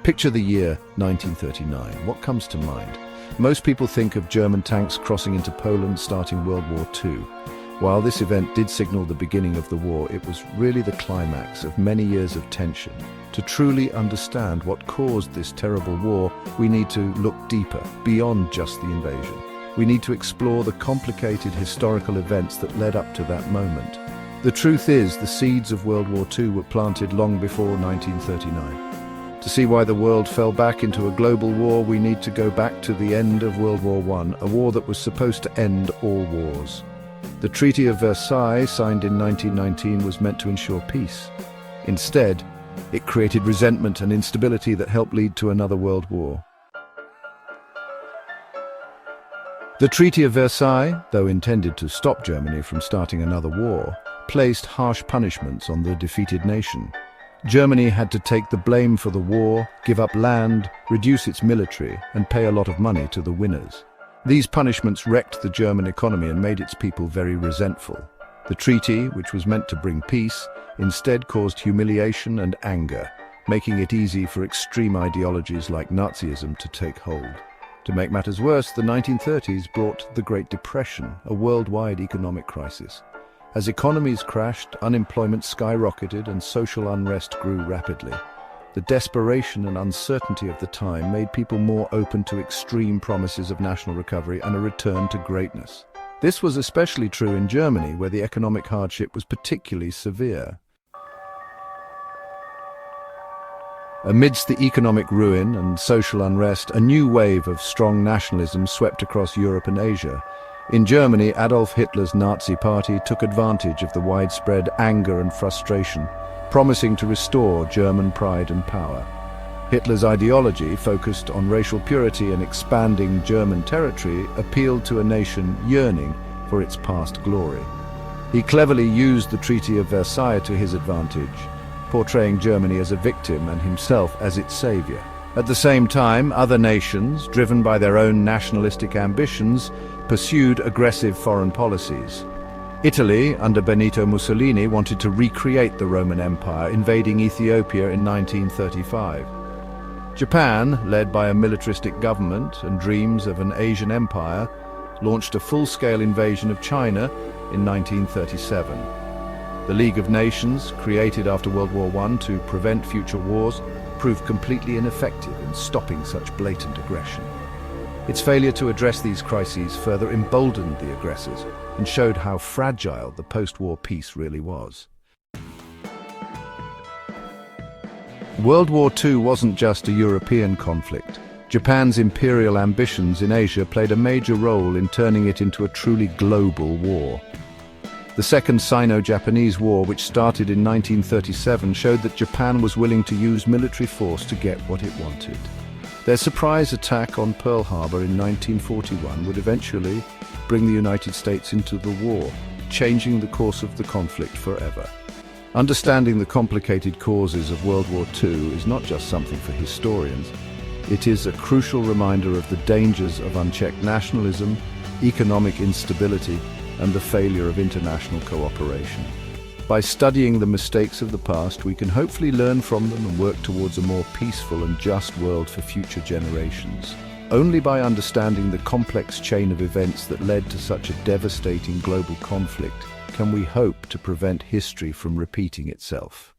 Picture the year 1939. What comes to mind? Most people think of German tanks crossing into Poland starting World War II. While this event did signal the beginning of the war, it was really the climax of many years of tension. To truly understand what caused this terrible war, we need to look deeper, beyond just the invasion. We need to explore the complicated historical events that led up to that moment. The truth is, the seeds of World War II were planted long before 1939. To see why the world fell back into a global war, we need to go back to the end of World War I, a war that was supposed to end all wars. The Treaty of Versailles, signed in 1919, was meant to ensure peace. Instead, it created resentment and instability that helped lead to another world war. The Treaty of Versailles, though intended to stop Germany from starting another war, placed harsh punishments on the defeated nation. Germany had to take the blame for the war, give up land, reduce its military, and pay a lot of money to the winners. These punishments wrecked the German economy and made its people very resentful. The treaty, which was meant to bring peace, instead caused humiliation and anger, making it easy for extreme ideologies like Nazism to take hold. To make matters worse, the 1930s brought the Great Depression, a worldwide economic crisis. As economies crashed, unemployment skyrocketed and social unrest grew rapidly. The desperation and uncertainty of the time made people more open to extreme promises of national recovery and a return to greatness. This was especially true in Germany, where the economic hardship was particularly severe. Amidst the economic ruin and social unrest, a new wave of strong nationalism swept across Europe and Asia. In Germany, Adolf Hitler's Nazi Party took advantage of the widespread anger and frustration, promising to restore German pride and power. Hitler's ideology, focused on racial purity and expanding German territory, appealed to a nation yearning for its past glory. He cleverly used the Treaty of Versailles to his advantage, portraying Germany as a victim and himself as its savior. At the same time, other nations, driven by their own nationalistic ambitions, pursued aggressive foreign policies. Italy, under Benito Mussolini, wanted to recreate the Roman Empire, invading Ethiopia in 1935. Japan, led by a militaristic government and dreams of an Asian empire, launched a full-scale invasion of China in 1937. The League of Nations, created after World War I to prevent future wars, proved completely ineffective in stopping such blatant aggression. Its failure to address these crises further emboldened the aggressors and showed how fragile the post-war peace really was. World War II wasn't just a European conflict. Japan's imperial ambitions in Asia played a major role in turning it into a truly global war. The Second Sino-Japanese War, which started in 1937, showed that Japan was willing to use military force to get what it wanted. Their surprise attack on Pearl Harbor in 1941 would eventually bring the United States into the war, changing the course of the conflict forever. Understanding the complicated causes of World War II is not just something for historians. It is a crucial reminder of the dangers of unchecked nationalism, economic instability, and the failure of international cooperation. By studying the mistakes of the past, we can hopefully learn from them and work towards a more peaceful and just world for future generations. Only by understanding the complex chain of events that led to such a devastating global conflict can we hope to prevent history from repeating itself.